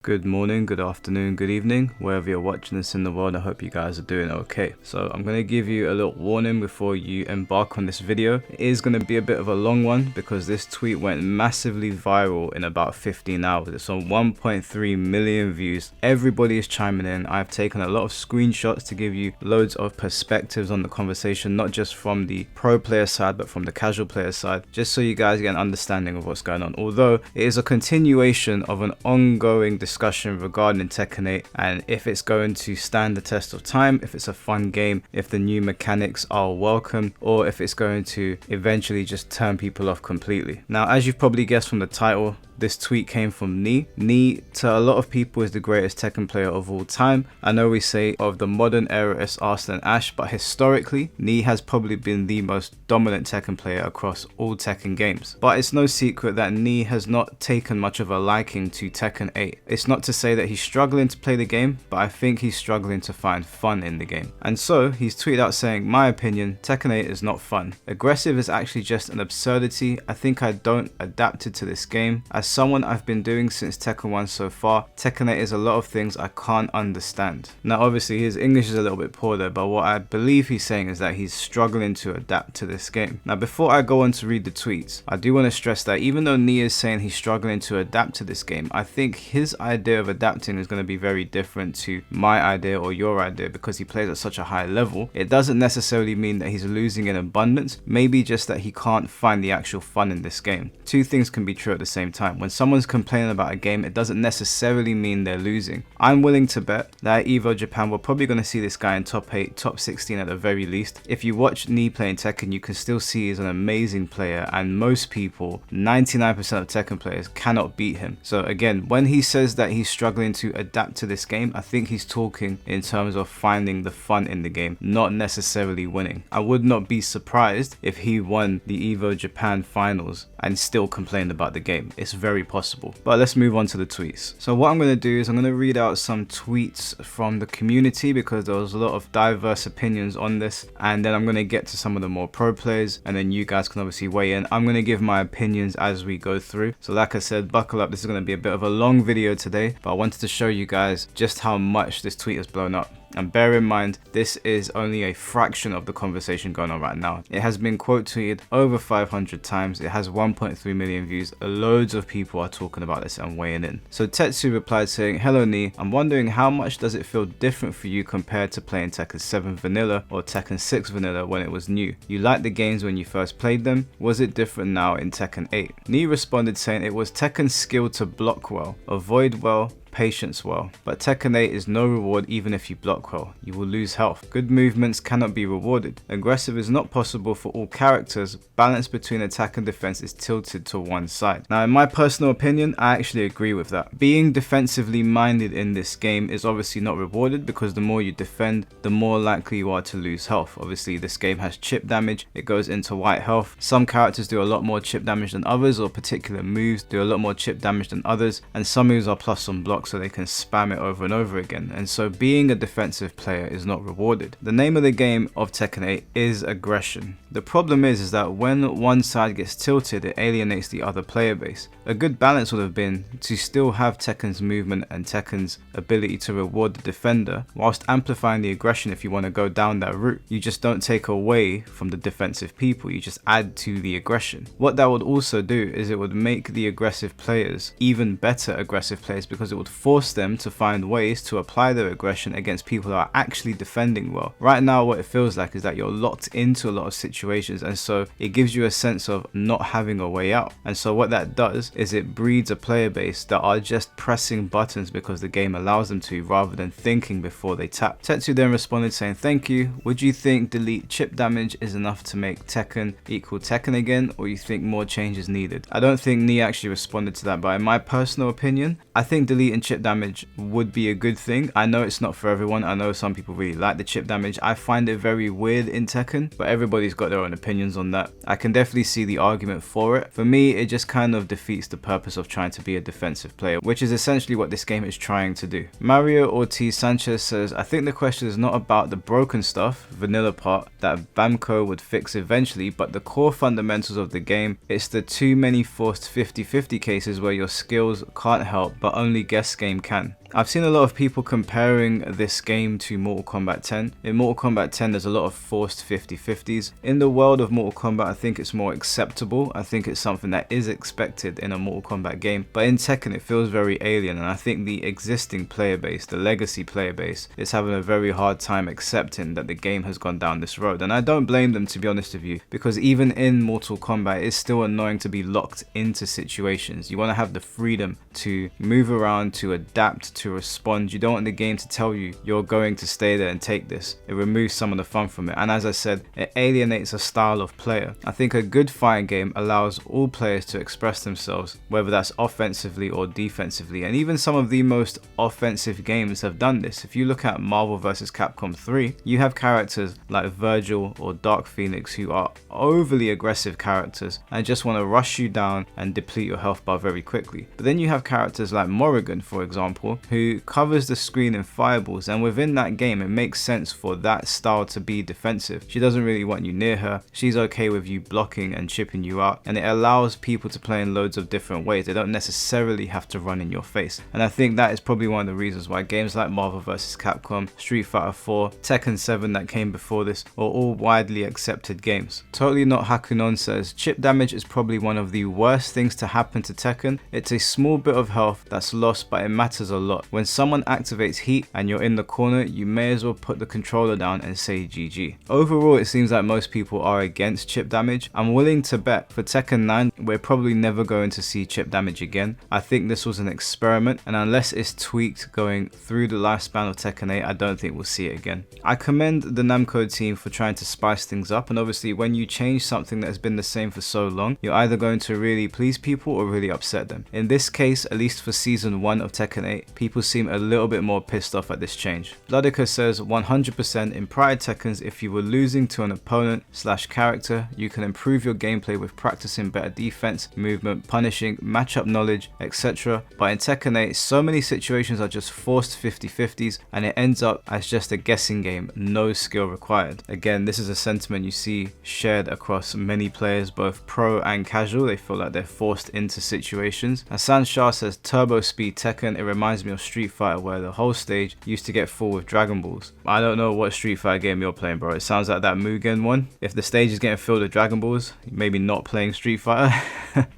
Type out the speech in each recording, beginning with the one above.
Good morning, good afternoon, good evening, wherever you're watching this in the world. I hope you guys are doing okay. So I'm going to give you a little warning before you embark on this video. It is going to be a bit of a long one because this tweet went massively viral in about 15 hours. It's on 1.3 million views. Everybody is chiming in. I've taken a lot of screenshots to give you loads of perspectives on the conversation, not just from the pro player side, but from the casual player side, just so you guys get an understanding of what's going on. Although it is a continuation of an ongoing discussion regarding Tekken 8 and if it's going to stand the test of time, if it's a fun game, if the new mechanics are welcome, or if it's going to eventually just turn people off completely. Now, as you've probably guessed from the title, this tweet came from Knee. Knee, to a lot of people, is the greatest Tekken player of all time. I know we say of the modern era it's Arslan and Ash, but historically, Knee has probably been the most dominant Tekken player across all Tekken games. But it's no secret that Knee has not taken much of a liking to Tekken 8. It's not to say that he's struggling to play the game, but I think he's struggling to find fun in the game. And so, he's tweeted out saying, "My opinion, Tekken 8 is not fun. Aggressive is actually just an absurdity. I think I don't adapt it to this game. As someone I've been doing since Tekken 1 so far, Tekken 8 is a lot of things I can't understand." Now obviously his English is a little bit poor there, but what I believe he's saying is that he's struggling to adapt to this game. Now before I go on to read the tweets, I do want to stress that even though Nia is saying he's struggling to adapt to this game, I think his idea of adapting is going to be very different to my idea or your idea because he plays at such a high level. It doesn't necessarily mean that he's losing in abundance, maybe just that he can't find the actual fun in this game. Two things can be true at the same time. When someone's complaining about a game, it doesn't necessarily mean they're losing. I'm willing to bet that Evo Japan, we're probably going to see this guy in top 8, top 16 at the very least. If you watch Knee playing Tekken, you can still see he's an amazing player, and most people, 99% of Tekken players, cannot beat him. So again, when he says that he's struggling to adapt to this game, I think he's talking in terms of finding the fun in the game, not necessarily winning. I would not be surprised if he won the Evo Japan finals and still complained about the game. It's very possible. But let's move on to the tweets. So what I'm going to do is I'm going to read out some tweets from the community because there was a lot of diverse opinions on this, and then I'm going to get to some of the more pro players, and then you guys can obviously weigh in. I'm going to give my opinions as we go through. So like I said, buckle up. This is going to be a bit of a long video today, but I wanted to show you guys just how much this tweet has blown up. And bear in mind, this is only a fraction of the conversation going on right now. It has been quote tweeted over 500 times. It has 1.3 million views. Loads of people are talking about this and weighing in. So Tetsu replied saying, "Hello Knee, I'm wondering how much does it feel different for you compared to playing Tekken 7 vanilla or Tekken 6 vanilla when it was new? You liked the games when you first played them. Was it different now in Tekken 8? Knee responded saying it was Tekken's skill to block well, avoid well, patience well, but Tekken 8 is no reward even if you block well. You will lose health. Good movements cannot be rewarded. Aggressive is not possible for all characters. Balance between attack and defense is tilted to one side." Now in my personal opinion, I actually agree with that. Being defensively minded in this game is obviously not rewarded because the more you defend, the more likely you are to lose health. Obviously this game has chip damage. It goes into white health. Some characters do a lot more chip damage than others, or particular moves do a lot more chip damage than others, and some moves are plus on block so they can spam it over and over again, and so being a defensive player is not rewarded. The name of the game of Tekken 8 is aggression. The problem is that when one side gets tilted, it alienates the other player base. A good balance would have been to still have Tekken's movement and Tekken's ability to reward the defender whilst amplifying the aggression if you want to go down that route. You just don't take away from the defensive people, you just add to the aggression. What that would also do is it would make the aggressive players even better aggressive players because it would force them to find ways to apply their aggression against people who are actually defending well. Right now what it feels like is that you're locked into a lot of situations, and so it gives you a sense of not having a way out. And so what that does is it breeds a player base that are just pressing buttons because the game allows them to, rather than thinking before they tap. Tetsu then responded saying, "Thank you. Would you think delete chip damage is enough to make Tekken equal Tekken again, or you think more change is needed?" I don't think Knee actually responded to that, but in my personal opinion, I think deleting chip damage would be a good thing. I know it's not for everyone. I know some people really like the chip damage. I find it very weird in Tekken, but everybody's got their own opinions on that. I can definitely see the argument for it. For me, it just kind of defeats defeats the purpose of trying to be a defensive player, which is essentially what this game is trying to do. Mario Ortiz Sanchez says, I think the question is not about the broken stuff, vanilla part, that Bamco would fix eventually, but the core fundamentals of the game. It's the too many forced 50-50 cases where your skills can't help but only guess game can. I've seen a lot of people comparing this game to Mortal Kombat 10. In Mortal Kombat 10 there's a lot of forced 50-50s. In the world of Mortal Kombat I think it's more acceptable. I think it's something that is expected in a Mortal Kombat game. But in Tekken it feels very alien, and I think the existing player base, the legacy player base, is having a very hard time accepting that the game has gone down this road. And I don't blame them, to be honest with you, because even in Mortal Kombat it's still annoying to be locked into situations. You want to have the freedom to move around, to adapt, to respond. You don't want the game to tell you you're going to stay there and take this. It removes some of the fun from it, and as I said, it alienates a style of player. I think a good fighting game allows all players to express themselves, whether that's offensively or defensively, and even some of the most offensive games have done this. If you look at Marvel vs. Capcom 3, you have characters like Virgil or Dark Phoenix who are overly aggressive characters and just want to rush you down and deplete your health bar very quickly. But then you have characters like Morrigan, for example, who covers the screen in fireballs, and within that game it makes sense for that style to be defensive. She doesn't really want you near her, she's okay with you blocking and chipping you out, and it allows people to play in loads of different ways. They don't necessarily have to run in your face, and I think that is probably one of the reasons why games like Marvel vs. Capcom, Street Fighter 4, Tekken 7 that came before this are all widely accepted games. Totally Not Hakunon says, chip damage is probably one of the worst things to happen to Tekken. It's a small bit of health that's lost, but it matters a lot. When someone activates heat and you're in the corner, you may as well put the controller down and say GG. Overall, it seems like most people are against chip damage. I'm willing to bet for Tekken 9, we're probably never going to see chip damage again. I think this was an experiment, and unless it's tweaked going through the lifespan of Tekken 8, I don't think we'll see it again. I commend the Namco team for trying to spice things up, and obviously when you change something that has been the same for so long, you're either going to really please people or really upset them. In this case, at least for season 1 of Tekken 8, people seem a little bit more pissed off at this change. Bloodica says, 100% in prior Tekkens, if you were losing to an opponent / character, you can improve your gameplay with practicing better defense, movement, punishing, matchup knowledge, etc. But in Tekken 8, so many situations are just forced 50-50s, and it ends up as just a guessing game, no skill required. Again, this is a sentiment you see shared across many players, both pro and casual. They feel like they're forced into situations. Hassan Shah says, Turbo Speed Tekken, it reminds me of Street Fighter where the whole stage used to get full with Dragon Balls. I don't know what Street Fighter game you're playing, bro. It sounds like that Mugen one. If the stage is getting filled with Dragon Balls, maybe not playing Street Fighter.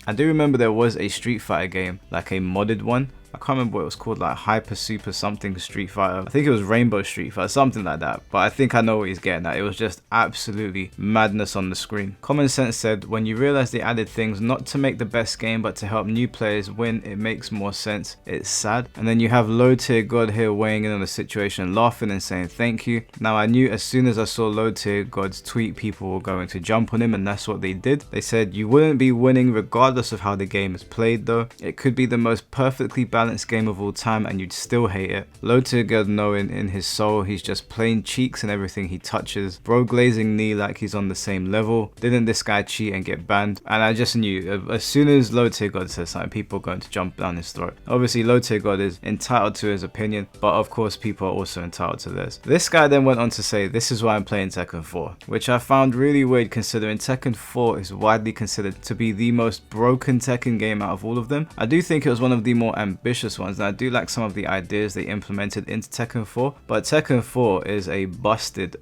I do remember there was a Street Fighter game, like a modded one. I can't remember what it was called, like Hyper Super something Street Fighter. I think it was Rainbow Street Fighter, something like that. But I think I know what he's getting at. It was just absolutely madness on the screen. Common Sense said, when you realize they added things not to make the best game but to help new players win, it makes more sense. It's sad. And then you have Low Tier God here weighing in on the situation, laughing and saying thank you. Now I knew as soon as I saw Low Tier God's tweet, people were going to jump on him, and that's what they did. They said you wouldn't be winning regardless of how the game is played though. It could be the most perfectly balanced game of all time and you'd still hate it. Low Tier God knowing in his soul he's just plain cheeks in everything he touches. Bro glazing knee like he's on the same level. Didn't this guy cheat and get banned? And I just knew as soon as Low Tier God says something, people are going to jump down his throat. Obviously Low Tier God is entitled to his opinion, but of course people are also entitled to theirs. This guy then went on to say, this is why I'm playing Tekken 4, which I found really weird considering Tekken 4 is widely considered to be the most broken Tekken game out of all of them. I do think it was one of the more ambitious ones, and I do like some of the ideas they implemented into Tekken 4, but Tekken 4 is a busted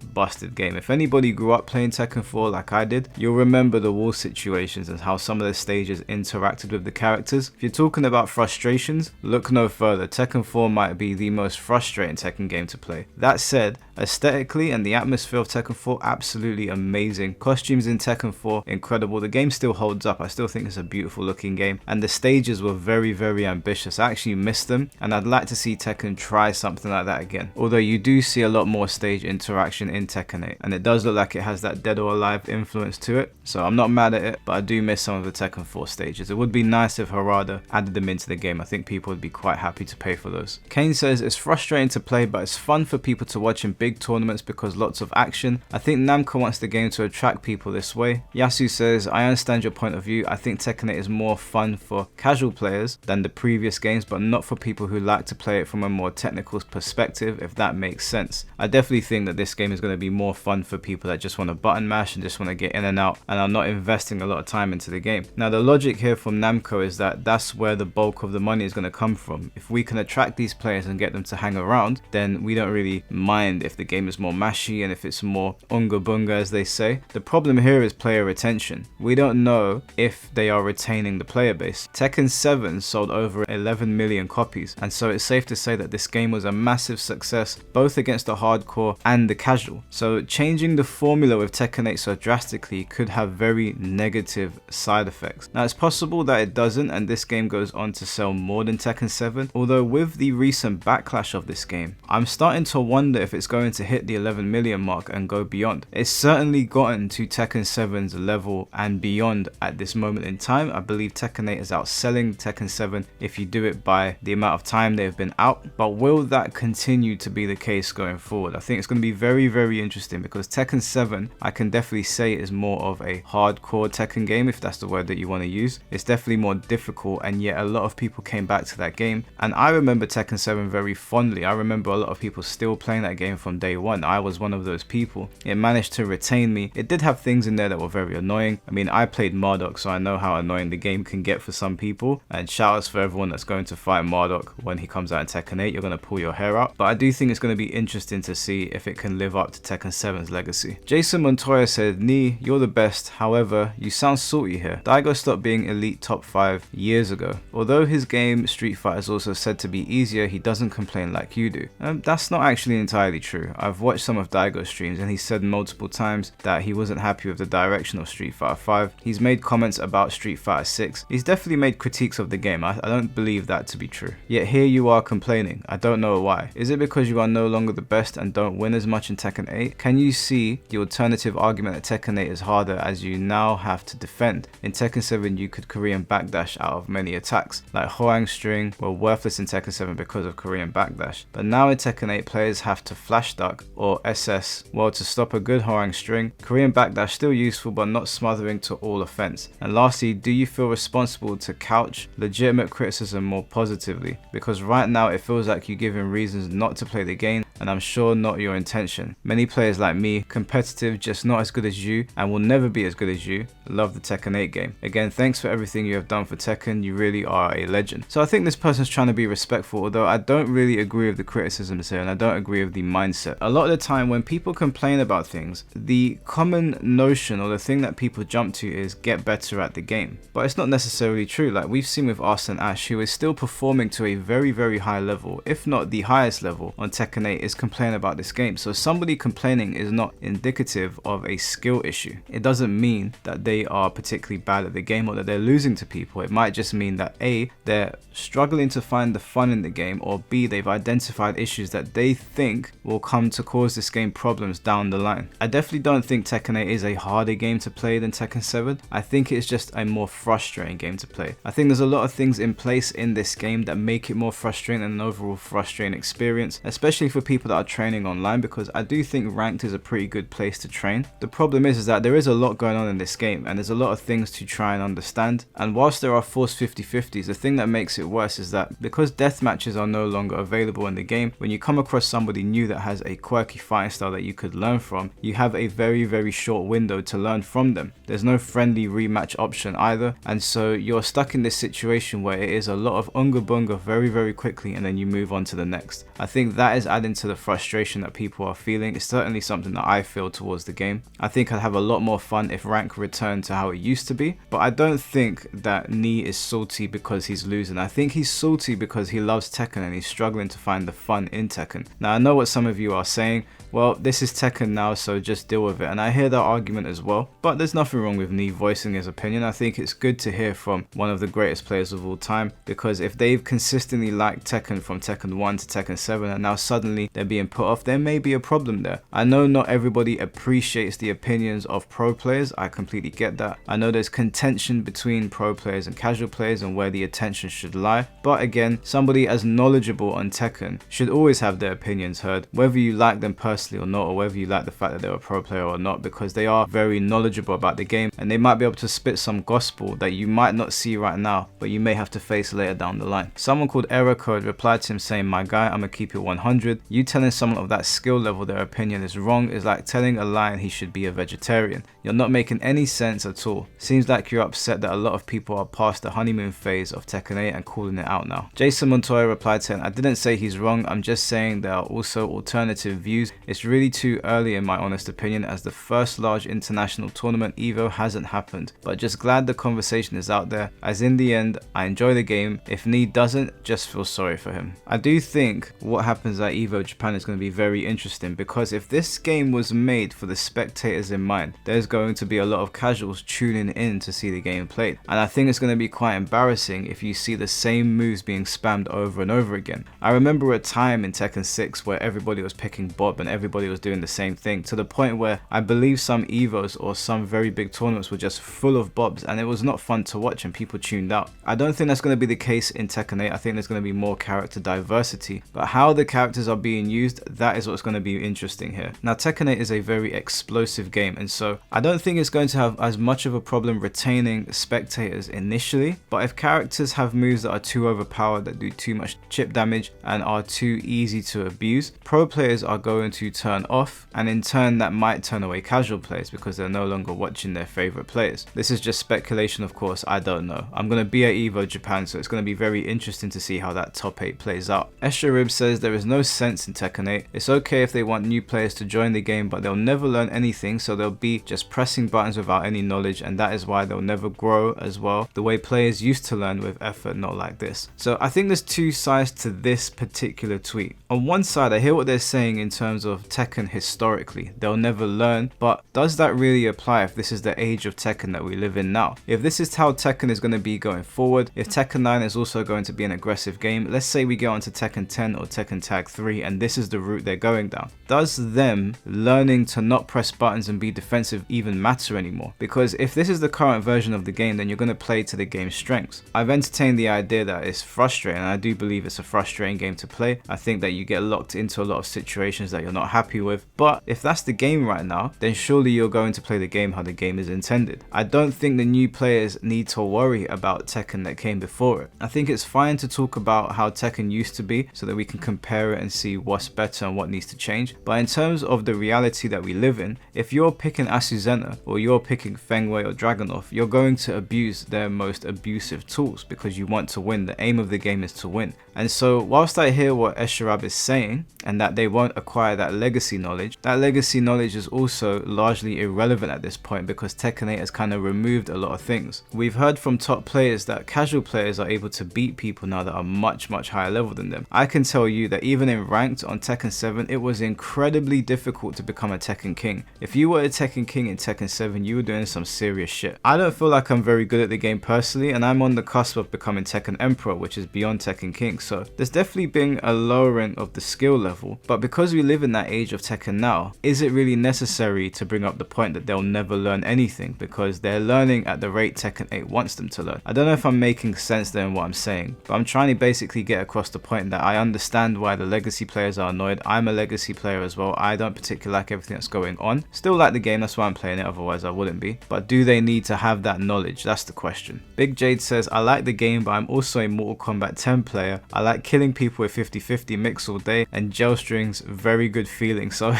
game. If anybody grew up playing Tekken 4 like I did, you'll remember the wall situations and how some of the stages interacted with the characters. If you're talking about frustrations, look no further. Tekken 4 might be the most frustrating Tekken game to play. That said, aesthetically and the atmosphere of Tekken 4, absolutely amazing. Costumes in Tekken 4, incredible. The game still holds up. I still think it's a beautiful looking game, and the stages were very ambitious. I actually you miss them, and I'd like to see Tekken try something like that again. Although you do see a lot more stage interaction in Tekken 8, and it does look like it has that Dead or Alive influence to it, so I'm not mad at it, but I do miss some of the Tekken 4 stages. It would be nice if Harada added them into the game. I think people would be quite happy to pay for those. Kane says, it's frustrating to play, but it's fun for people to watch in big tournaments because lots of action. I think Namco wants the game to attract people this way. Yasu says, I understand your point of view. I think Tekken 8 is more fun for casual players than the previous games, but not for people who like to play it from a more technical perspective, if that makes sense. I definitely think that this game is going to be more fun for people that just want to button mash and just want to get in and out and are not investing a lot of time into the game. Now the logic here from Namco is that that's where the bulk of the money is going to come from. If we can attract these players and get them to hang around, then we don't really mind if the game is more mashy and if it's more unga bunga, as they say. The problem here is player retention. We don't know if they are retaining the player base. Tekken 7 sold over 11 million copies, and so it's safe to say that this game was a massive success both against the hardcore and the casual. So changing the formula with Tekken 8 so drastically could have very negative side effects. Now it's possible that it doesn't and this game goes on to sell more than Tekken 7, although with the recent backlash of this game, I'm starting to wonder if it's going to hit the 11 million mark and go beyond. It's certainly gotten to Tekken 7's level and beyond at this moment in time. I believe Tekken 8 is outselling Tekken 7 if you do it by the amount of time they've been out, but will that continue to be the case going forward? I think it's going to be very interesting because Tekken 7, I can definitely say, is more of a hardcore Tekken game, if that's the word that you want to use. It's definitely more difficult, and yet a lot of people came back to that game, and I remember Tekken 7 very fondly. I remember a lot of people still playing that game from day one. I was one of those people. It managed to retain me. It did have things in there that were very annoying. I mean, I played Marduk, so I know how annoying the game can get for some people, and shout outs for everyone that's going to fight Marduk when he comes out in Tekken 8. You're going to pull your hair out, but I do think it's going to be interesting to see if it can live up to Tekken 7's legacy. Jason Montoya said, Nee, you're the best. However, you sound salty here. Daigo stopped being elite top 5 years ago. Although his game Street Fighter is also said to be easier, he doesn't complain like you do. That's not actually entirely true. I've watched some of Daigo's streams and he said multiple times that he wasn't happy with the direction of Street Fighter 5. He's made comments about Street Fighter 6. He's definitely made critiques of the game. I don't believe that to be true. Yet here you are complaining. I don't know why. Is it because you are no longer the best and don't win as much in Tekken 8? Can you see the alternative argument that Tekken 8 is harder as you now have to defend? In Tekken 7 you could Korean backdash out of many attacks, like Hoang String were worthless in Tekken 7 because of Korean backdash, but now in Tekken 8 players have to flash duck or SS. Well, to stop a good Hoang String, Korean backdash still useful but not smothering to all offense. And lastly, do you feel responsible to couch legitimate criticism more positively? Because right now it feels like you're giving reasons not to play the game, and I'm sure not your intention. Many players like me, competitive, just not as good as you, and will never be as good as you, love the Tekken 8 game. Again, thanks for everything you have done for Tekken, you really are a legend. So I think this person's trying to be respectful, although I don't really agree with the criticisms here, and I don't agree with the mindset. A lot of the time when people complain about things, the common notion or the thing that people jump to is get better at the game. But it's not necessarily true. Like we've seen with Arsene Ash, who is still performing to a very high level, if not the highest level on Tekken 8, is complaining about this game. So somebody complaining is not indicative of a skill issue. It doesn't mean that they are particularly bad at the game or that they're losing to people. It might just mean that A, they're struggling to find the fun in the game, or B, they've identified issues that they think will come to cause this game problems down the line. I definitely don't think Tekken 8 is a harder game to play than Tekken 7. I think it's just a more frustrating game to play. I think there's a lot of things in place in this game that make it more frustrating and an overall frustrating experience, especially for people that are training online, because I do think ranked is a pretty good place to train. The problem is that there is a lot going on in this game and there's a lot of things to try and understand, and whilst there are forced 50-50s, the thing that makes it worse is that because death matches are no longer available in the game, when you come across somebody new that has a quirky fighting style that you could learn from, you have a very short window to learn from them. There's no friendly rematch option either, and so you're stuck in this situation where it is a lot of unga bunga very quickly and then you move on to the next. I think that is adding to the frustration that people are feeling. It's certainly something that I feel towards the game. I think I'd have a lot more fun if rank returned to how it used to be, but I don't think that Nee is salty because he's losing. I think he's salty because he loves Tekken and he's struggling to find the fun in Tekken. Now I know what some of you are saying, well, this is Tekken now, so just deal with it, and I hear that argument as well, but there's nothing wrong with Nee voicing his opinion. I think it's good to hear from one of the greatest players of all time, because if they've consistently liked Tekken from Tekken 1 to Tekken 7 and now suddenly they're being put off, there may be a problem there. I know not everybody appreciates the opinions of pro players, I completely get that. I know there's contention between pro players and casual players and where the attention should lie, but again, somebody as knowledgeable on Tekken should always have their opinions heard, whether you like them personally or not, or whether you like the fact that they're a pro player or not, because they are very knowledgeable about the game and they might be able to spit some gospel that you might not see right now, but you may have to face later down the line. Someone called Error Code replied to him saying, "My guy, I'ma keep it 100. You telling someone of that skill level their opinion is wrong is like telling a lion he should be a vegetarian. You're not making any sense at all. Seems like you're upset that a lot of people are past the honeymoon phase of Tekken 8 and calling it out now." Jason Montoya replied saying, "I didn't say he's wrong, I'm just saying there are also alternative views. It's really too early in my honest opinion, as the first large international tournament Evo hasn't happened, but just glad the conversation is out there, as in the end I enjoy the game. If Need doesn't, just feel sorry for him." I do think what happens at Evo Japan is going to be very interesting, because if this game was made for the spectators in mind, there's going to be a lot of casuals tuning in to see the game played, and I think it's going to be quite embarrassing if you see the same moves being spammed over and over again. I remember a time in Tekken 6 where everybody was picking Bob and everybody was doing the same thing, to the point where I believe some Evos or some very big tournaments were just full of Bobs and it was not fun to watch and people tuned out. I don't think that's going to be the case in Tekken 8. I think there's going to be more character diversity, but how the characters are being used, that is what's going to be interesting here. Now Tekken 8 is a very explosive game, and so I don't think it's going to have as much of a problem retaining spectators initially, but if characters have moves that are too overpowered, that do too much chip damage and are too easy to abuse, pro players are going to turn off, and in turn that might turn away casual players because they're no longer watching their favorite players. This is just speculation, of course, I don't know. I'm going to be at Evo Japan, so it's going to be very interesting to see how that top 8 plays out. Escherib says there is no sense in Tekken 8. It's okay if they want new players to join the game, but they'll never learn anything, so they'll be just pressing buttons without any knowledge, and that is why they'll never grow as well, the way players used to learn with effort, not like this. So I think there's two sides to this particular tweet. On one side, I hear what they're saying in terms of Tekken historically, they'll never learn, but does that really apply if this is the age of Tekken that we live in now? If this is how Tekken is going to be going forward, if Tekken 9 is also going to be an aggressive game, let's say we go on to Tekken 10 or Tekken Tag 3 and this is the route they're going down, does them learning to not press buttons and be defensive even matter anymore? Because if this is the current version of the game, then you're going to play to the game's strengths. I've entertained the idea that it's frustrating, and I do believe it's a frustrating game to play. I think that you get locked into a lot of situations that you're not happy with, but if that's the game right now, then surely you're going to play the game how the game is intended. I don't think the new players need to worry about Tekken that came before it. I think it's fine to talk about how Tekken used to be so that we can compare it and see what's better and what needs to change, but in terms of the reality that we live in, if you're picking Asuzena or you're picking Feng Wei or Dragunov, you're going to abuse their most abusive tools because you want to win. The aim of the game is to win. And so whilst I hear what Escherib is saying and that they won't acquire that legacy knowledge is also largely irrelevant at this point because Tekken 8 has kind of removed a lot of things. We've heard from top players that casual players are able to beat people now that are much higher level than them. I can tell you that even in ranked on Tekken 7, it was incredibly difficult to become a Tekken King. If you were a Tekken King in Tekken 7, you were doing some serious shit. I don't feel like I'm very good at the game personally, and I'm on the cusp of becoming Tekken Emperor, which is beyond Tekken King, so there's definitely been a lowering of the skill level, but because we live in that age of Tekken now, is it really necessary to bring up the point that they'll never learn anything because they're learning at the rate Tekken 8 wants them to learn? I don't know if I'm making sense there in what I'm saying, but I'm trying to basically get across the point that I understand why the legacy players are annoyed. I'm a legacy player as well. I don't particularly like everything that's going on. Still like the game, that's why I'm playing it, otherwise I wouldn't be. But do they need to have that knowledge? That's the question. Big Jade says, I like the game, but I'm also a Mortal Kombat 10 player. I like killing people with 50-50 mix all day, and gel strings, very good feeling. So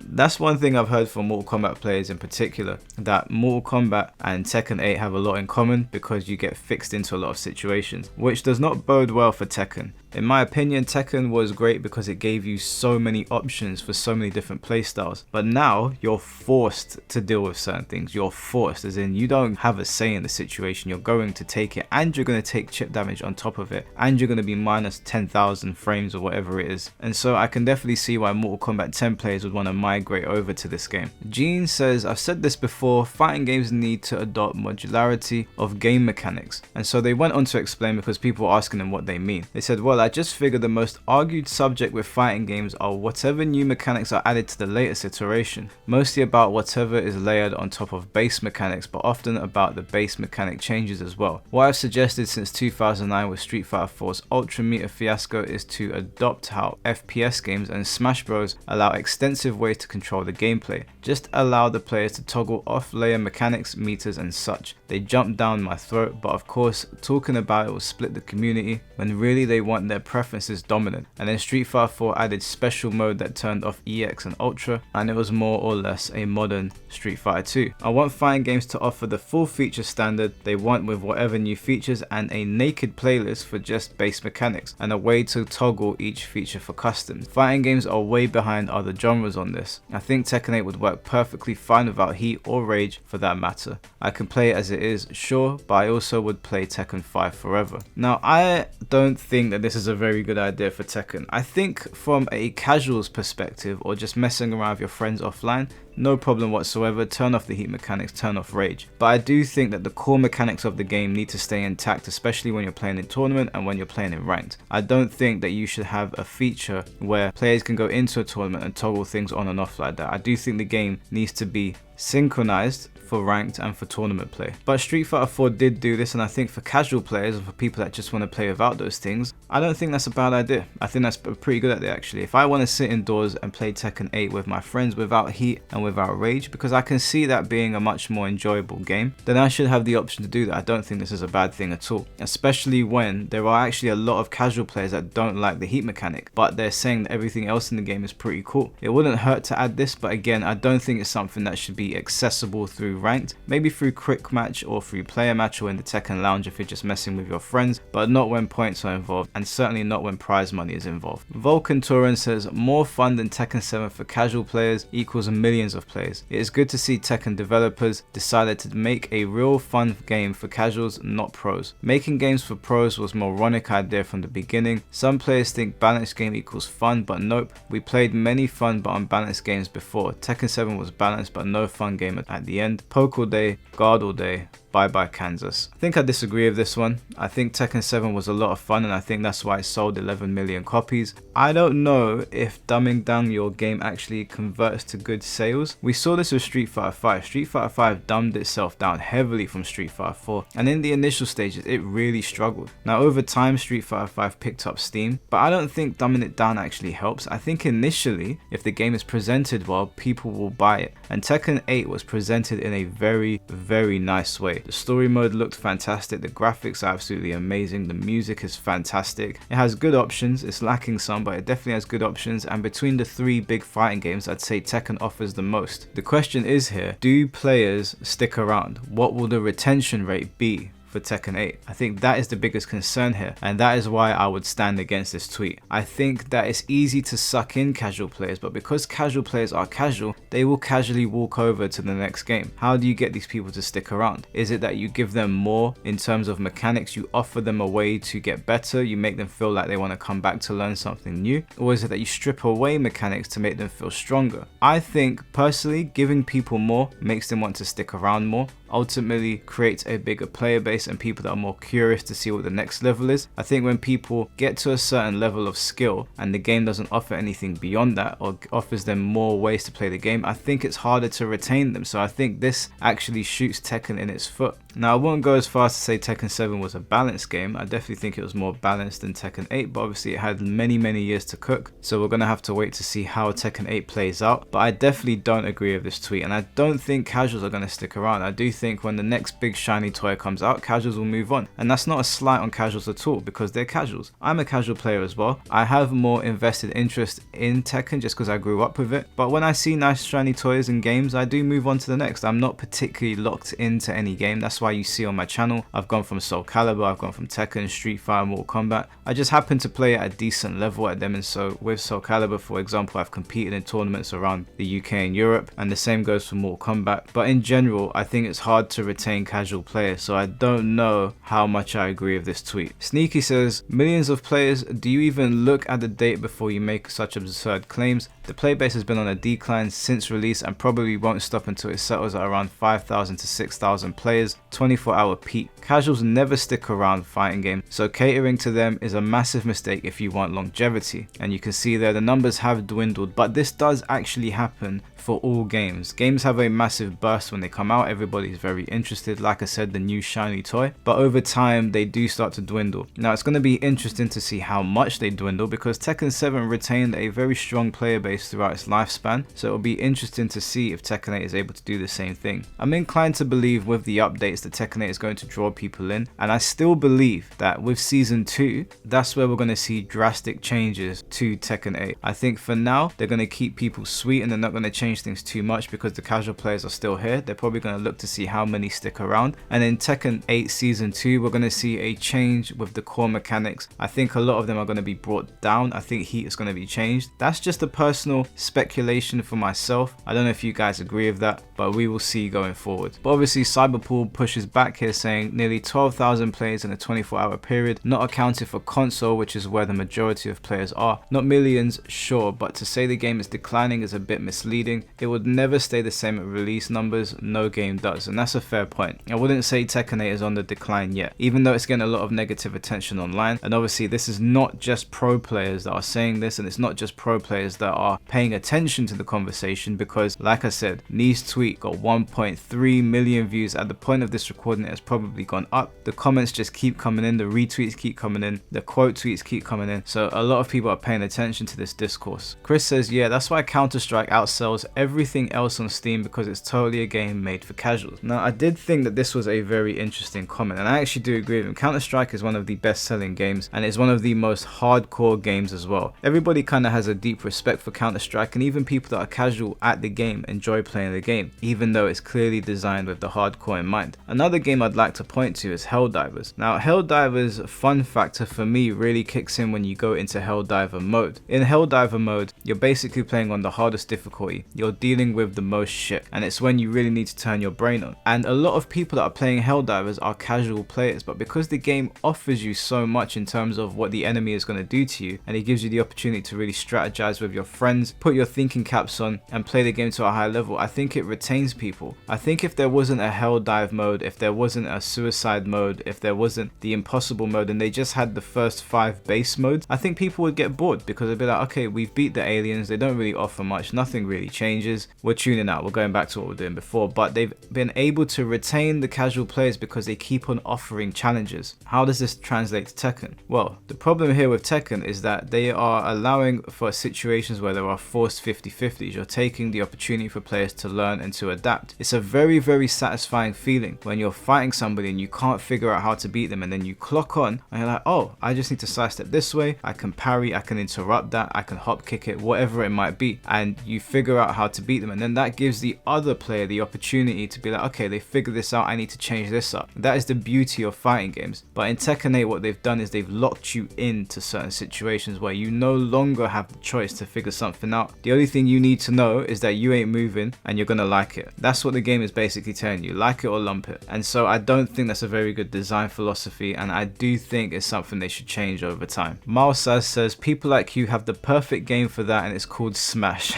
that's one thing I've heard from Mortal Kombat players in particular, that Mortal Kombat and Tekken 8 have a lot in common because you get fixed into a lot of situations, which does not bode well for Tekken. In my opinion, Tekken was great because it gave you so many options for so many different playstyles, but now you're forced to deal with certain things. You're forced, as in you don't have a say in the situation. You're going to take it, and you're going to take chip damage on top of it, and you're going to be minus 10,000 frames or whatever it is. And so I can definitely see why Mortal Kombat 10 players would want to migrate over to this game. Gene says, I've said this before, fighting games need to adopt modularity of game mechanics. And so they went on to explain, because people were asking them what they mean. They said, well, I just figured the most argued subject with fighting games are whatever new mechanics are added to the latest iteration, mostly about whatever is layered on top of base mechanics, but often about the base mechanic changes as well. What I've suggested since 2009 with Street Fighter 4's Ultra Meter fiasco is to adopt how FPS games and Smash Bros allow extensive ways to control the gameplay. Just allow the players to toggle off layer mechanics, meters and such. They jump down my throat, but of course talking about it will split the community when really they want their preferences dominant. And then Street Fighter 4 added special mode that turned off EX and Ultra, and it was more or less a modern Street Fighter 2. I want fighting games to offer the full feature standard they want with whatever new features, and a naked playlist for just base mechanics, and a way to toggle each feature for custom. Fighting games are way behind other genres on this. I think Tekken 8 would work perfectly fine without heat or rage for that matter. I can play it as it is, sure, but I also would play Tekken 5 forever. Now, I don't think that this is a very good idea for Tekken. I think from a casual's perspective, or just messing around with your friends offline, no problem whatsoever, turn off the heat mechanics, turn off rage. But I do think that the core mechanics of the game need to stay intact, especially when you're playing in tournament and when you're playing in ranked. I don't think that you should have a feature where players can go into a tournament and toggle things on and off like that. I do think the game needs to be synchronized for ranked and for tournament play. But Street Fighter 4 did do this, and I think for casual players and for people that just want to play without those things, I don't think that's a bad idea. I think that's a pretty good idea actually. If I want to sit indoors and play Tekken 8 with my friends without heat and without rage, because I can see that being a much more enjoyable game, then I should have the option to do that. I don't think this is a bad thing at all, especially when there are actually a lot of casual players that don't like the heat mechanic, but they're saying that everything else in the game is pretty cool. It wouldn't hurt to add this, but again, I don't think it's something that should be accessible through ranked, maybe through quick match or through player match or in the Tekken lounge if you're just messing with your friends, but not when points are involved, and certainly not when prize money is involved. Vulcan Turin says, more fun than Tekken 7 for casual players equals millions of players. It is good to see Tekken developers decided to make a real fun game for casuals, not pros. Making games for pros was a moronic idea from the beginning. Some players think balanced game equals fun, but nope. We played many fun but unbalanced games before. Tekken 7 was balanced but no fun game at the end. Poke all day, guard all day. Bye bye Kansas. I think I disagree with this one. I think Tekken 7 was a lot of fun, and I think that's why it sold 11 million copies. I don't know if dumbing down your game actually converts to good sales. We saw this with Street Fighter 5. Street Fighter 5 dumbed itself down heavily from Street Fighter 4, and in the initial stages it really struggled. Now over time Street Fighter 5 picked up steam, but I don't think dumbing it down actually helps. I think initially, if the game is presented well, people will buy it, and Tekken 8 was presented in a very nice way. The story mode looked fantastic, the graphics are absolutely amazing, the music is fantastic, it has good options, it's lacking some, but it definitely has good options, and between the three big fighting games, I'd say Tekken offers the most. The question is here, do players stick around? What will the retention rate be for Tekken 8? I think that is the biggest concern here, and that is why I would stand against this tweet. I think that it's easy to suck in casual players, but because casual players are casual, they will casually walk over to the next game. How do you get these people to stick around? Is it that you give them more in terms of mechanics, you offer them a way to get better, you make them feel like they want to come back to learn something new? Or is it that you strip away mechanics to make them feel stronger? I think personally giving people more makes them want to stick around more, ultimately creates a bigger player base and people that are more curious to see what the next level is. I think when people get to a certain level of skill and the game doesn't offer anything beyond that, or offers them more ways to play the game, I think it's harder to retain them. So I think this actually shoots Tekken in its foot. Now I won't go as far as to say Tekken 7 was a balanced game. I definitely think it was more balanced than Tekken 8, but obviously it had many years to cook, so we're going to have to wait to see how Tekken 8 plays out. But I definitely don't agree with this tweet, and I don't think casuals are going to stick around. I do think when the next big shiny toy comes out, casuals will move on. And that's not a slight on casuals at all, because they're casuals. I'm a casual player as well. I have more invested interest in Tekken just because I grew up with it. But when I see nice shiny toys in games, I do move on to the next. I'm not particularly locked into any game. That's why you see on my channel, I've gone from Soul Calibur, I've gone from Tekken, Street Fighter, Mortal Kombat. I just happen to play at a decent level at them, and so with Soul Calibur, for example, I've competed in tournaments around the UK and Europe, and the same goes for Mortal Kombat. But in general, I think it's hard to retain casual players, so I don't know how much I agree with this tweet. Sneaky says, millions of players, do you even look at the date before you make such absurd claims? The player base has been on a decline since release and probably won't stop until it settles at around 5,000 to 6,000 players, 24-hour peak. Casuals never stick around fighting games, so catering to them is a massive mistake if you want longevity. And you can see there the numbers have dwindled, but this does actually happen for all games. Games have a massive burst when they come out, everybody's very interested, like I said, the new shiny toy, but over time they do start to dwindle. Now it's going to be interesting to see how much they dwindle, because Tekken 7 retained a very strong player base throughout its lifespan, so it'll be interesting to see if Tekken 8 is able to do the same thing. I'm inclined to believe with the updates that Tekken 8 is going to draw people in, and I still believe that with Season 2, that's where we're going to see drastic changes to Tekken 8. I think for now, they're going to keep people sweet and they're not going to change things too much because the casual players are still here. They're probably going to look to see how many stick around, and in Tekken 8 Season 2, we're going to see a change with the core mechanics. I think a lot of them are going to be brought down. I think heat is going to be changed. That's just a personal speculation for myself. I don't know if you guys agree with that, but we will see going forward. But obviously Cyberpool pushes back here, saying nearly 12,000 players in a 24-hour period, not accounting for console, which is where the majority of players are. Not millions, sure, but to say the game is declining is a bit misleading. It would never stay the same at release numbers, no game does, and that's a fair point. I wouldn't say Tekken 8 is on the decline yet, even though it's getting a lot of negative attention online. And obviously this is not just pro players that are saying this, and it's not just pro players that are paying attention to the conversation, because like I said, Nee's tweet got 1.3 million views. At the point of this recording, it has probably gone up. The comments just keep coming in, the retweets keep coming in, the quote tweets keep coming in, so a lot of people are paying attention to this discourse. Chris says, yeah, that's why Counter-Strike outsells everything else on Steam, because it's totally a game made for casuals. Now I did think that this was a very interesting comment, and I actually do agree with him. Counter-Strike is one of the best selling games, and it's one of the most hardcore games as well. Everybody kind of has a deep respect for Counter-Strike, and even people that are casual at the game enjoy playing the game, even though it's clearly designed with the hardcore in mind. Another game I'd like to point to is Helldivers. Now Helldivers fun factor for me really kicks in when you go into Helldiver mode. In Helldiver mode, you're basically playing on the hardest difficulty, you're dealing with the most shit, and it's when you really need to turn your brain on. And a lot of people that are playing Helldivers are casual players, but because the game offers you so much in terms of what the enemy is going to do to you, and it gives you the opportunity to really strategize with your friends, put your thinking caps on and play the game to a high level, I think it retains people. I think if there wasn't a Helldive mode, if there wasn't a suicide mode, if there wasn't the impossible mode, and they just had the first 5 base modes, I think people would get bored, because they'd be like, okay, we've beat the aliens, they don't really offer much, nothing really changes, we're tuning out, we're going back to what we're doing before. But they've been able to retain the casual players because they keep on offering challenges. How does this translate to Tekken? Well, the problem here with Tekken is that they are allowing for situations where there are forced 50-50s. You're taking the opportunity for players to learn and to adapt. It's a very, very satisfying feeling when you're fighting somebody and you can't figure out how to beat them, and then you clock on and you're like, oh, I just need to sidestep this way, I can parry, I can interrupt that, I can hop kick it, whatever it might be, and you figure out how to beat them, and then that gives the other player the opportunity to be like, okay, they figured this out, I need to change this up. That is the beauty of fighting games. But in Tekken 8, what they've done is they've locked you into certain situations where you no longer have the choice to figure something out. The only thing you need to know is that you ain't moving and you're gonna like it. That's what the game is basically telling you, like it or lump it. And so I don't think that's a very good design philosophy, and I do think it's something they should change over time. Miles says, people like you have the perfect game for that, and it's called Smash.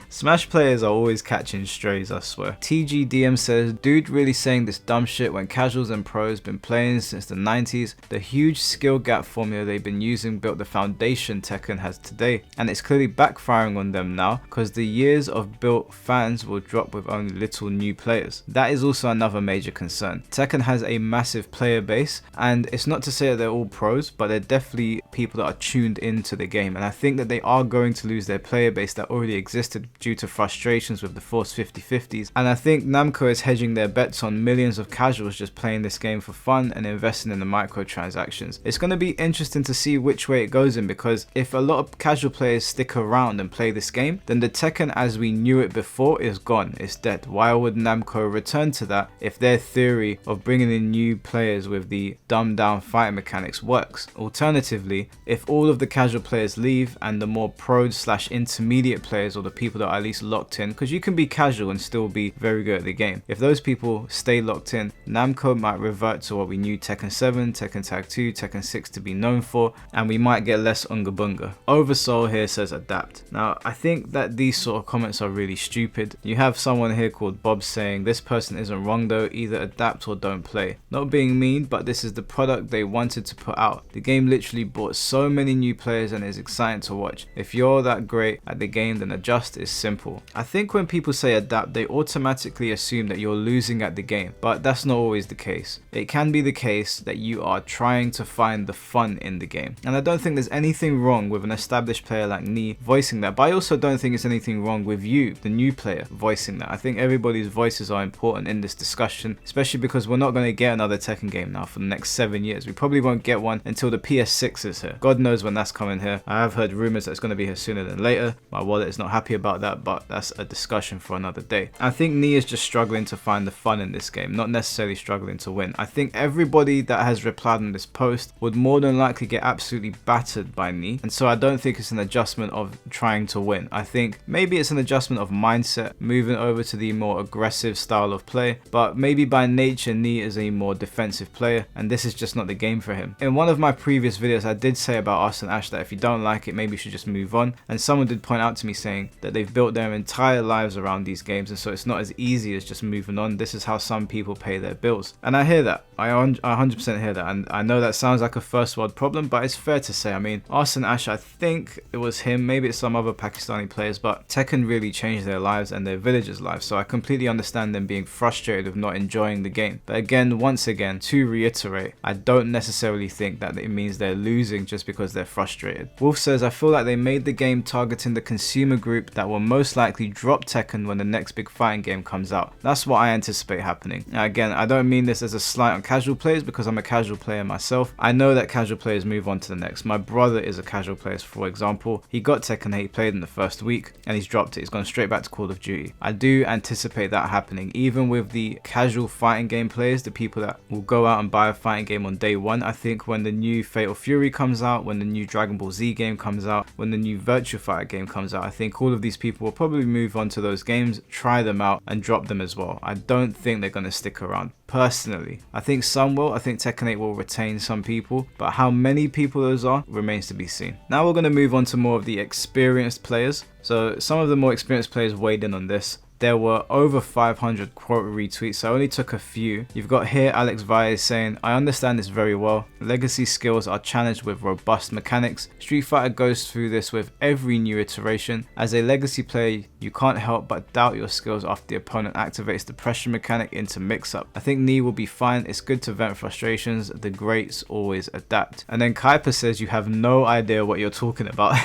Smash players are always catching strays, I swear. TGDM says, dude really saying this dumb shit when casuals and pros been playing since the 90s. The huge skill gap formula they've been using built the foundation Tekken has today, and it's clearly backfiring on them now because the years of built fans will drop with only little new players. That is also another major concern. Tekken has a massive player base, and it's not to say that they're all pros, but they're definitely people that are tuned into the game, and I think that they are going to lose their player base that already existed due to frustrations with the forced 50-50s, and I think Namco is hedging their bets on millions of casuals just playing this game for fun and investing in the microtransactions. It's going to be interesting to see which way it goes in, because if a lot of casual players stick around and play this game, then the Tekken as we knew it before is gone, it's dead. Why would Namco return to that if their theory of bringing in new players with the dumbed down fighting mechanics works? Alternatively, if all of the casual players leave and the more pro / intermediate players, or the people that are at least locked in, because you can be casual and still be very good at the game, if those people stay locked in, Namco might revert to what we knew Tekken 7, Tekken Tag 2, Tekken 6 to be known for, and we might get less Unga Bunga. Oversoul here says adapt. Now I think that these sort of comments are really stupid. You have someone here called Bob saying this person isn't wrong though, either adapt or don't play. Not being mean, but this is the product they wanted to put out. The game literally brought so many new players and is exciting to watch. If you're that great at the game, then adjust is simple. I think when people say adapt, they automatically assume that you're losing at the game, but that's not always the case. It can be the case that you are trying to find the fun in the game, and I don't think there's anything wrong with an established player like Nee voicing that, but I also don't think there's anything wrong with you, the new player, voicing that. I think everybody's voices are important in this discussion, especially because we're not going to get another Tekken game now for the next 7 years. We probably won't get one until the PS6 is here. God knows when that's coming here. I have heard rumors that it's going to be here sooner than later. My wallet is not happy about that, but that's a discussion for another day. I think Nee is just struggling to find the fun in this game, not necessarily struggling to win. I think everybody that has replied on this post would more than likely get absolutely battered by Nee, and so I don't think it's an adjustment of trying to win. I think maybe it's an adjustment of mindset, moving over to the more aggressive style of play, but maybe by nature Nee is a more defensive player and this is just not the game for him. In one of my previous videos I did say about Arsene Ash that if you don't like it, maybe you should just move on, and someone did point out to me saying that they've built their entire lives around these games, and so it's not as easy as just moving on. This is how some people pay their bills, and I hear that. I 100% hear that, and I know that sounds like a first world problem, but it's fair to say, I mean, Arsene Ash, I think it was him, maybe it's some other Pakistani players, but Tekken really changed their lives and their villagers' lives, so I completely understand them being frustrated with not enjoying the game. But again, once again, to reiterate, I don't necessarily think that it means they're losing just because they're frustrated. Wolf says, I feel like they made the game targeting the consumer group that will most likely drop Tekken when the next big fighting game comes out. That's what I anticipate happening. Now again, I don't mean this as a slight on casual players because I'm a casual player myself. I know that casual players move on to the next. My brother is a casual player, for example. He got Tekken 8, played in the first week, and he's dropped it. He's gone straight back to Call of Duty. I do anticipate that happening, even with the casual fighting game players, the people that will go out and buy a fighting game on day one. I think when the new Fatal Fury comes out, when the new Dragon Ball Z game comes out, when the new Virtua Fighter game comes out, I think all of these people will probably move on to those games, try them out, and drop them as well. I don't think they're going to stick around. Personally, I think some will. I think Tekken 8 will retain some people, but how many people those are remains to be seen. Now we're going to move on to more of the experienced players. So some of the more experienced players weighed in on this. There were over 500 quote retweets, so I only took a few. You've got here Alex Valle saying, I understand this very well. Legacy skills are challenged with robust mechanics. Street Fighter goes through this with every new iteration. As a legacy player, you can't help but doubt your skills after the opponent activates the pressure mechanic into mix-up. I think Nee will be fine. It's good to vent frustrations. The greats always adapt. And then Kuiper says you have no idea what you're talking about.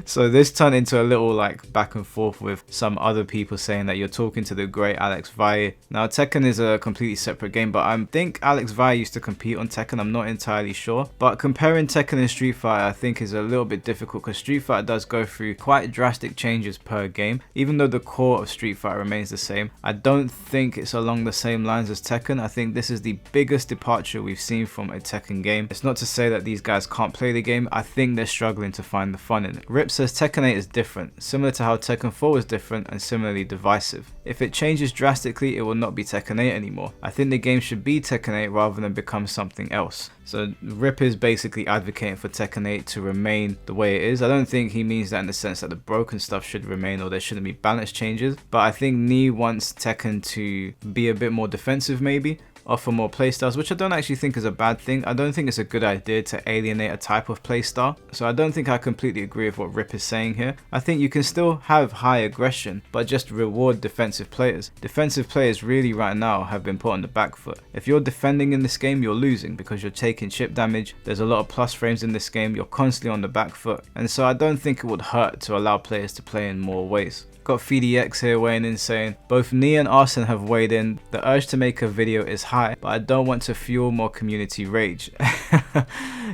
So this turned into a little like back and forth with some other people saying that you're talking to the great Alex Valle. Now Tekken is a completely separate game, but I think Alex Valle used to compete on Tekken. I'm not entirely sure, but comparing Tekken and Street Fighter I think is a little bit difficult because Street Fighter does go through quite drastic changes per game. Even though the core of Street Fighter remains the same, I don't think it's along the same lines as Tekken. I think this is the biggest departure we've seen from a Tekken game. It's not to say that these guys can't play the game. I think they're struggling to find the fun in it. Rip says Tekken 8 is different, similar to how Tekken 4 was different and similarly divisive. If it changes drastically, it will not be Tekken 8 anymore. I think the game should be Tekken 8 rather than become something else. So Rip is basically advocating for Tekken 8 to remain the way it is. I don't think he means that in the sense that the broken stuff should remain or there shouldn't be balance changes, but I think Nee wants Tekken to be a bit more defensive maybe. offer more playstyles, which I don't actually think is a bad thing. I don't think it's a good idea to alienate a type of playstyle. So I don't think I completely agree with what Rip is saying here. I think you can still have high aggression, but just reward defensive players. Defensive players really right now have been put on the back foot. If you're defending in this game, you're losing because you're taking chip damage. There's a lot of plus frames in this game. You're constantly on the back foot. And so I don't think it would hurt to allow players to play in more ways. Got FDX here weighing in saying, both Knee and Arsene have weighed in. The urge to make a video is high, but I don't want to fuel more community rage.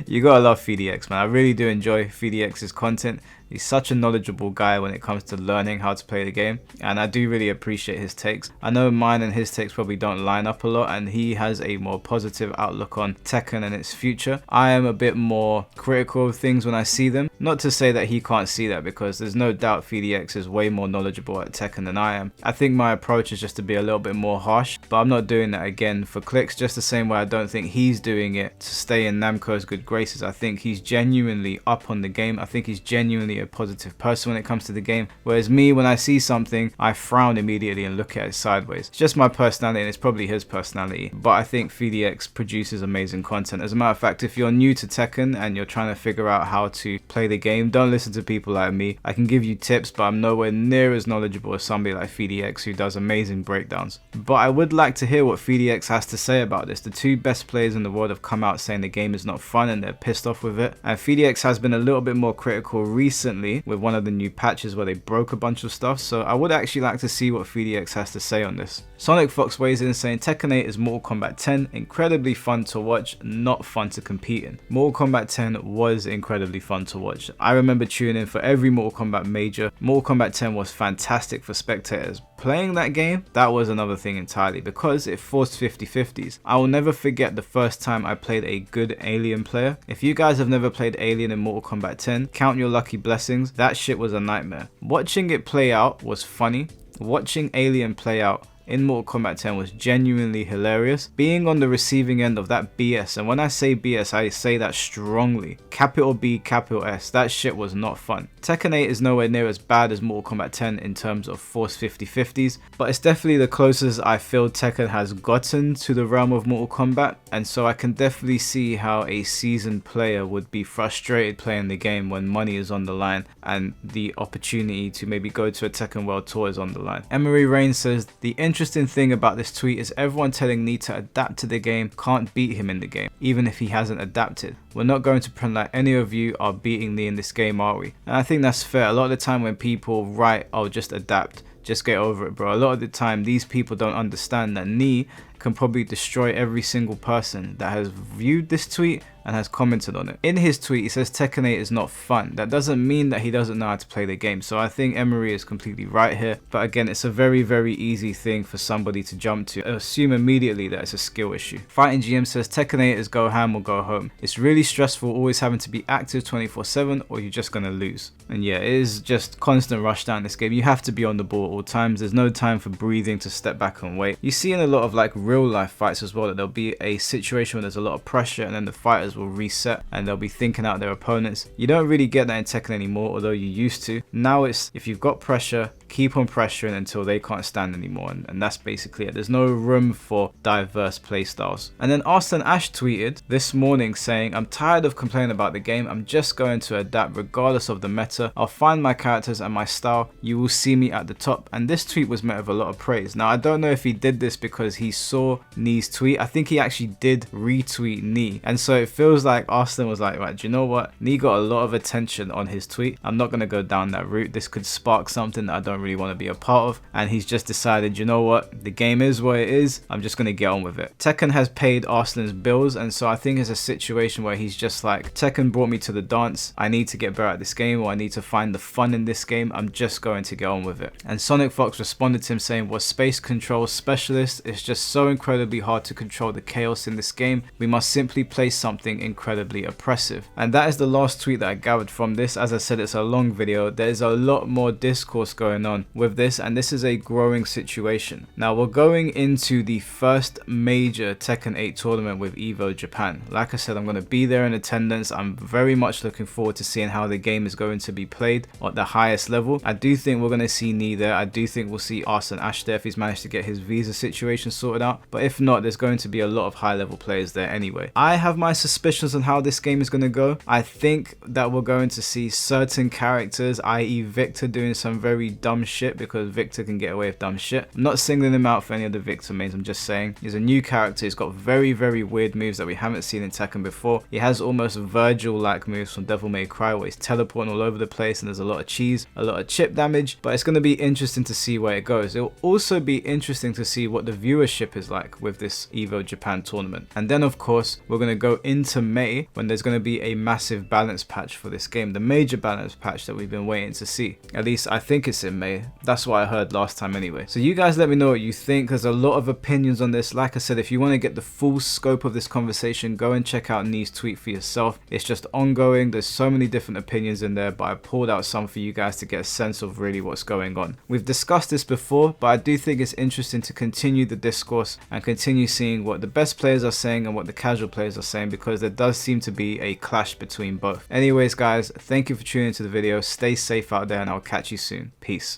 You gotta love FDX, man. I really do enjoy FDX's content. He's such a knowledgeable guy when it comes to learning how to play the game, and I do really appreciate his takes. I know mine and his takes probably don't line up a lot, and he has a more positive outlook on Tekken and its future. I am a bit more critical of things when I see them. Not to say that he can't see that, because there's no doubt FDX is way more knowledgeable at Tekken than I am. I think my approach is just to be a little bit more harsh, but I'm not doing that again for clicks, just the same way I don't think he's doing it to stay in Namco's good graces. I think he's genuinely up on the game. I think he's genuinely a positive person when it comes to the game, whereas me, when I see something, I frown immediately and look at it sideways. It's just my personality, and it's probably his personality, but I think FDX produces amazing content. As a matter of fact, if you're new to Tekken and you're trying to figure out how to play the game, don't listen to people like me. I can give you tips, but I'm nowhere near as knowledgeable as somebody like FDX, who does amazing breakdowns. But I would like to hear what FDX has to say about this. The two best players in the world have come out saying the game is not fun and they're pissed off with it, and FDX has been a little bit more critical recently with one of the new patches where they broke a bunch of stuff, so I would actually like to see what FDX has to say on this. Sonic Fox weighs in saying, Tekken 8 is Mortal Kombat 10, incredibly fun to watch, not fun to compete in. Mortal Kombat 10 was incredibly fun to watch. I remember tuning in for every Mortal Kombat major. Mortal Kombat 10 was fantastic for spectators. Playing that game, that was another thing entirely, because it forced 50-50s. I will never forget the first time I played a good Alien player. If you guys have never played Alien in Mortal Kombat 10, count your lucky blessings. That shit was a nightmare. Watching it play out was funny. Watching Alien play out in Mortal Kombat 10 was genuinely hilarious. Being on the receiving end of that BS, and when I say BS, I say that strongly, capital B, capital S, that shit was not fun. Tekken 8 is nowhere near as bad as Mortal Kombat 10 in terms of forced 50-50s, but it's definitely the closest I feel Tekken has gotten to the realm of Mortal Kombat, and so I can definitely see how a seasoned player would be frustrated playing the game when money is on the line and the opportunity to maybe go to a Tekken World Tour is on the line. Emery Rain says, the interesting thing about this tweet is everyone telling Knee to adapt to the game can't beat him in the game, even if he hasn't adapted. We're not going to pretend like any of you are beating Knee in this game, are we? And I think that's fair. A lot of the time when people write, oh, just adapt, just get over it, bro. A lot of the time these people don't understand that Knee can probably destroy every single person that has viewed this tweet and has commented on it. In his tweet, he says Tekken 8 is not fun. That doesn't mean that he doesn't know how to play the game. So I think Emery is completely right here. But again, it's a very, very easy thing for somebody to jump to. Assume immediately that it's a skill issue. Fighting GM says Tekken 8 is go ham or go home. It's really stressful always having to be active 24/7 or you're just going to lose. And yeah, it is just constant rush down this game. You have to be on the ball at all times. There's no time for breathing to step back and wait. You see in a lot of like real life fights as well that there'll be a situation where there's a lot of pressure and then the fighters will reset and they'll be thinking out their opponents. You don't really get that in Tekken anymore, although you used to. Now it's, if you've got pressure, keep on pressuring until they can't stand anymore, and that's basically it. There's no room for diverse playstyles. And then Arsene Ash tweeted this morning saying, I'm tired of complaining about the game, I'm just going to adapt regardless of the meta. I'll find my characters and my style, you will see me at the top. And this tweet was met with a lot of praise. Now I don't know if he did this because he saw Knee's tweet. I think he actually did retweet Knee, and so it feels like Arsene was like, right, do you know what, Knee got a lot of attention on his tweet, I'm not going to go down that route, this could spark something that I don't really want to be a part of. And he's just decided, you know what, the game is what it is, I'm just going to get on with it. Tekken has paid Arsene's bills, and so I think it's a situation where he's just like, Tekken brought me to the dance, I need to get better at this game, or I need to find the fun in this game, I'm just going to get on with it. And Sonic Fox responded to him saying, was space control specialist, it's just so incredibly hard to control the chaos in this game, we must simply play something incredibly oppressive. And that is the last tweet that I gathered from this. As I said, it's a long video, there's a lot more discourse going going on with this, and this is a growing situation. Now we're going into the first major Tekken 8 tournament with Evo Japan. Like I said, I'm going to be there in attendance. I'm very much looking forward to seeing how the game is going to be played at the highest level. I do think we're going to see Knee there. I do think we'll see Arsene Ash there if he's managed to get his visa situation sorted out, but if not, there's going to be a lot of high level players there anyway. I have my suspicions on how this game is going to go. I think that we're going to see certain characters, i.e. Victor, doing some very dumb shit, because Victor can get away with dumb shit. I'm not singling him out for any of the Victor mains, I'm just saying he's a new character. He's got very weird moves that we haven't seen in Tekken before. He has almost Virgil like moves from Devil May Cry, where he's teleporting all over the place and there's a lot of cheese, a lot of chip damage, but it's going to be interesting to see where it goes. It'll also be interesting to see what the viewership is like with this Evo Japan tournament. And then of course we're going to go into May, when there's going to be a massive balance patch for this game, the major balance patch that we've been waiting to see. At least I think it's in May. That's what I heard last time anyway. So you guys let me know what you think. There's a lot of opinions on this. Like I said, if you want to get the full scope of this conversation, go and check out Knee's tweet for yourself. It's just ongoing. There's so many different opinions in there, but I pulled out some for you guys to get a sense of really what's going on. We've discussed this before, but I do think it's interesting to continue the discourse and continue seeing what the best players are saying and what the casual players are saying, because there does seem to be a clash between both. Anyways guys, thank you for tuning into the video. Stay safe out there and I'll catch you soon. Peace.